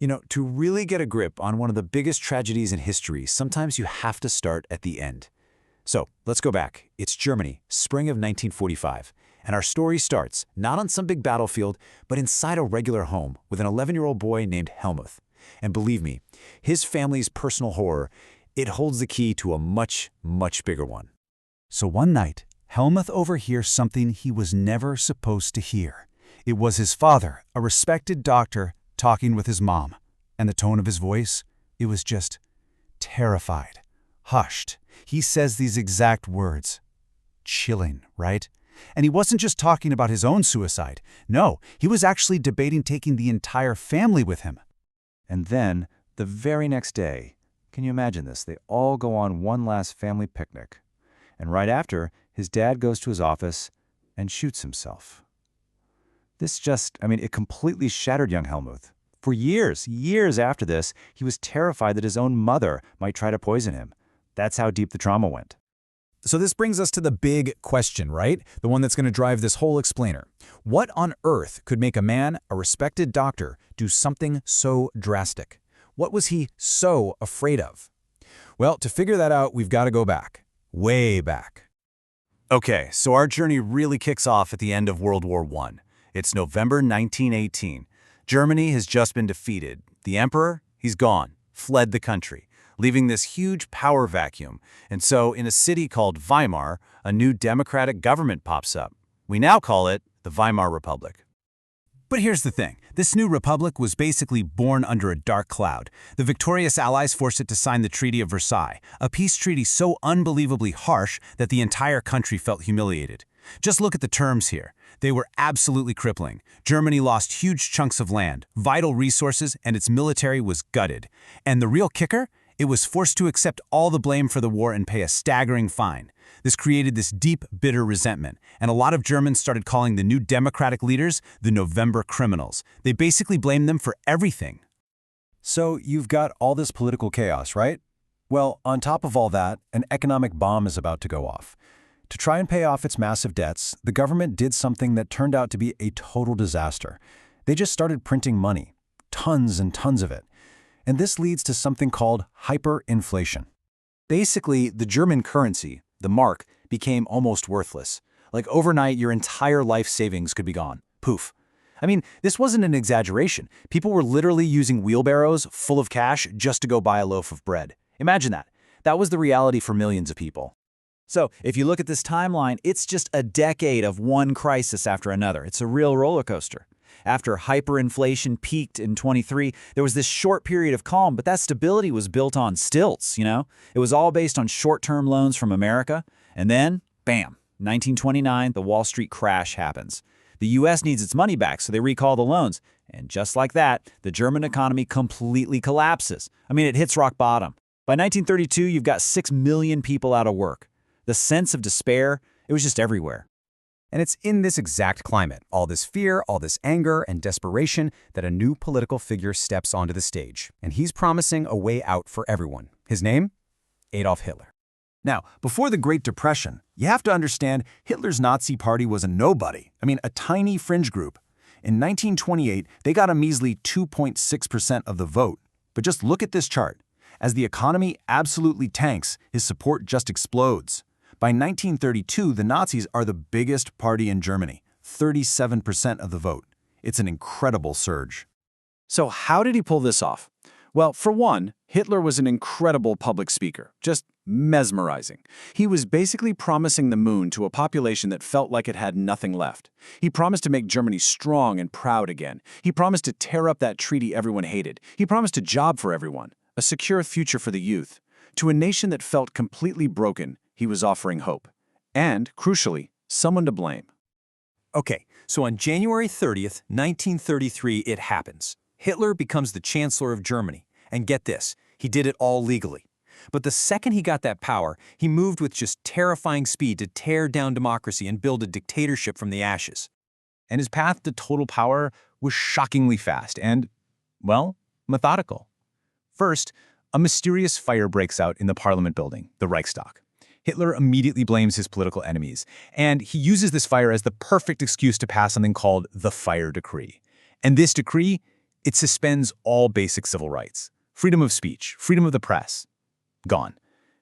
To really get a grip on one of the biggest tragedies in history, sometimes you have to start at the end. So, let's go back. It's Germany, spring of 1945. And our story starts not on some big battlefield, but inside a regular home with an 11-year-old boy named Helmuth. And believe me, his family's personal horror, it holds the key to a much, much bigger one. So one night, Helmuth overhears something he was never supposed to hear. It was his father, a respected doctor, talking with his mom. And the tone of his voice, it was just terrified, hushed. He says these exact words. Chilling, right? And he wasn't just talking about his own suicide. No, he was actually debating taking the entire family with him. And then, the very next day, can you imagine this? They all go on one last family picnic. And right after, his dad goes to his office and shoots himself. It completely shattered young Helmuth. For years after this, he was terrified that his own mother might try to poison him. That's how deep the trauma went. So this brings us to the big question, right? The one that's going to drive this whole explainer. What on earth could make a man, a respected doctor, do something so drastic? What was he so afraid of? Well, to figure that out, we've got to go back. Way back. Okay, so our journey really kicks off at the end of World War I. It's November 1918. Germany has just been defeated. The emperor, he's gone, fled the country, leaving this huge power vacuum. And so in a city called Weimar, a new democratic government pops up. We now call it the Weimar Republic. But here's the thing. This new republic was basically born under a dark cloud. The victorious Allies forced it to sign the Treaty of Versailles, a peace treaty so unbelievably harsh that the entire country felt humiliated. Just look at the terms here. They were absolutely crippling. Germany lost huge chunks of land, vital resources, and its military was gutted. And the real kicker? It was forced to accept all the blame for the war and pay a staggering fine. This created this deep, bitter resentment, and a lot of Germans started calling the new democratic leaders the November criminals. They basically blamed them for everything. So you've got all this political chaos, right? Well, on top of all that, an economic bomb is about to go off. To try and pay off its massive debts, the government did something that turned out to be a total disaster. They just started printing money, tons and tons of it. And this leads to something called hyperinflation. Basically, the German currency, the mark, became almost worthless. Like overnight, your entire life savings could be gone. Poof. I mean, this wasn't an exaggeration. People were literally using wheelbarrows full of cash just to go buy a loaf of bread. Imagine that. That was the reality for millions of people. So, if you look at this timeline, it's just a decade of one crisis after another. It's a real roller coaster. After hyperinflation peaked in 23, there was this short period of calm, but that stability was built on stilts, It was all based on short-term loans from America. And then, bam, 1929, the Wall Street crash happens. The U.S. needs its money back, so they recall the loans. And just like that, the German economy completely collapses. It hits rock bottom. By 1932, you've got 6 million people out of work. The sense of despair, it was just everywhere. And it's in this exact climate, all this fear, all this anger and desperation, that a new political figure steps onto the stage. And he's promising a way out for everyone. His name? Adolf Hitler. Now, before the Great Depression, you have to understand Hitler's Nazi party was a nobody. A tiny fringe group. In 1928, they got a measly 2.6% of the vote. But just look at this chart. As the economy absolutely tanks, his support just explodes. By 1932, the Nazis are the biggest party in Germany, 37% of the vote. It's an incredible surge. So how did he pull this off? Well, for one, Hitler was an incredible public speaker, just mesmerizing. He was basically promising the moon to a population that felt like it had nothing left. He promised to make Germany strong and proud again. He promised to tear up that treaty everyone hated. He promised a job for everyone, a secure future for the youth. To a nation that felt completely broken, he was offering hope. And, crucially, someone to blame. Okay, so on January 30th, 1933, it happens. Hitler becomes the Chancellor of Germany. And get this, he did it all legally. But the second he got that power, he moved with just terrifying speed to tear down democracy and build a dictatorship from the ashes. And his path to total power was shockingly fast and, well, methodical. First, a mysterious fire breaks out in the Parliament building, the Reichstag. Hitler immediately blames his political enemies, and he uses this fire as the perfect excuse to pass something called the Fire Decree. And this decree, It suspends all basic civil rights. Freedom of speech, freedom of the press. Gone.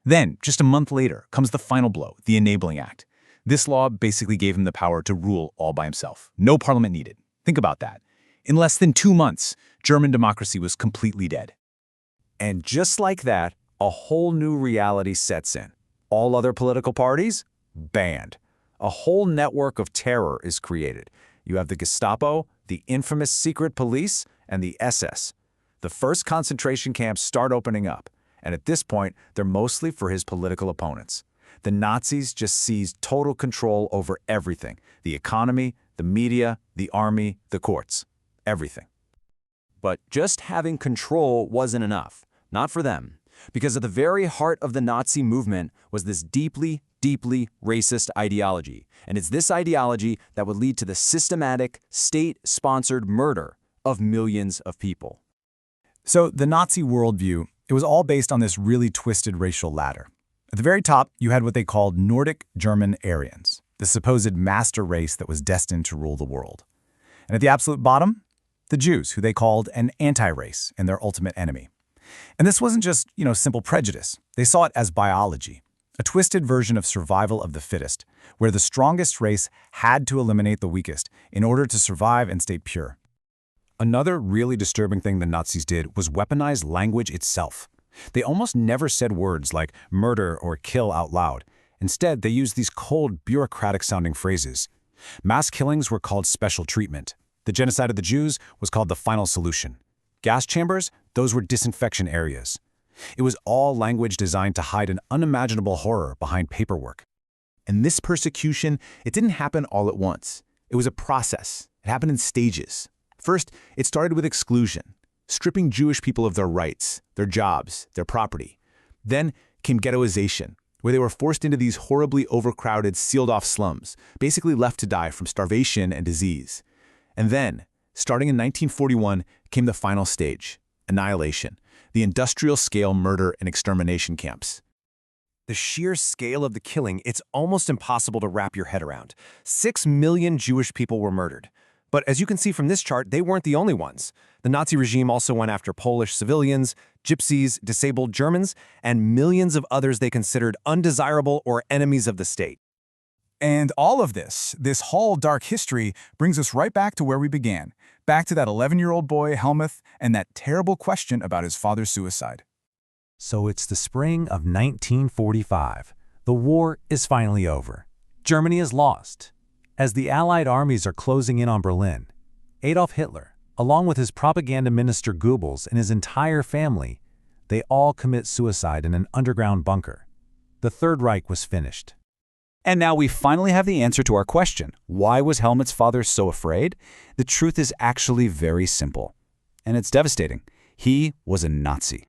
Then, just a month later, comes the final blow, the Enabling Act. This law basically gave him the power to rule all by himself. No parliament needed. Think about that. In less than 2 months, German democracy was completely dead. And just like that, a whole new reality sets in. All other political parties? Banned. A whole network of terror is created. You have the Gestapo, the infamous secret police, and the SS. The first concentration camps start opening up, and at this point, they're mostly for his political opponents. The Nazis just seized total control over everything: the economy, the media, the army, the courts. Everything. But just having control wasn't enough. Not for them. Because at the very heart of the Nazi movement was this deeply, deeply racist ideology. And it's this ideology that would lead to the systematic, state-sponsored murder of millions of people. So the Nazi worldview, it was all based on this really twisted racial ladder. At the very top, you had what they called Nordic German Aryans, the supposed master race that was destined to rule the world. And at the absolute bottom, the Jews, who they called an anti-race and their ultimate enemy. And this wasn't just, simple prejudice. They saw it as biology, a twisted version of survival of the fittest, where the strongest race had to eliminate the weakest in order to survive and stay pure. Another really disturbing thing the Nazis did was weaponize language itself. They almost never said words like murder or kill out loud. Instead, they used these cold, bureaucratic-sounding phrases. Mass killings were called special treatment. The genocide of the Jews was called the final solution. Gas chambers, those were disinfection areas. It was all language designed to hide an unimaginable horror behind paperwork. And this persecution, it didn't happen all at once. It was a process. It happened in stages. First, it started with exclusion, stripping Jewish people of their rights, their jobs, their property. Then came ghettoization, where they were forced into these horribly overcrowded, sealed-off slums, basically left to die from starvation and disease. And then, starting in 1941, came the final stage, annihilation, the industrial-scale murder and extermination camps. The sheer scale of the killing, it's almost impossible to wrap your head around. 6 million Jewish people were murdered. But as you can see from this chart, they weren't the only ones. The Nazi regime also went after Polish civilians, gypsies, disabled Germans, and millions of others they considered undesirable or enemies of the state. And all of this whole dark history, brings us right back to where we began, back to that 11-year-old boy, Helmuth, and that terrible question about his father's suicide. So it's the spring of 1945. The war is finally over. Germany is lost. As the Allied armies are closing in on Berlin, Adolf Hitler, along with his propaganda minister Goebbels and his entire family, they all commit suicide in an underground bunker. The Third Reich was finished. And now we finally have the answer to our question. Why was Helmut's father so afraid? The truth is actually very simple. And it's devastating. He was a Nazi.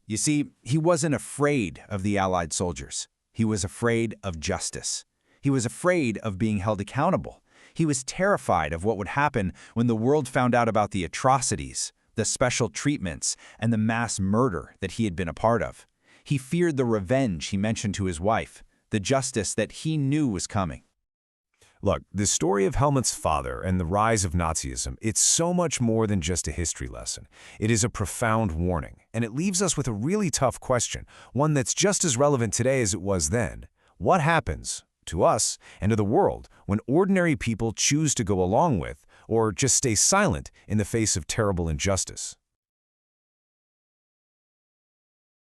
You see, he wasn't afraid of the Allied soldiers. He was afraid of justice. He was afraid of being held accountable. He was terrified of what would happen when the world found out about the atrocities, the special treatments, and the mass murder that he had been a part of. He feared the revenge he mentioned to his wife, the justice that he knew was coming. Look, the story of Helmut's father and the rise of Nazism, it's so much more than just a history lesson. It is a profound warning, and it leaves us with a really tough question, one that's just as relevant today as it was then. What happens to us and to the world when ordinary people choose to go along with or just stay silent in the face of terrible injustice?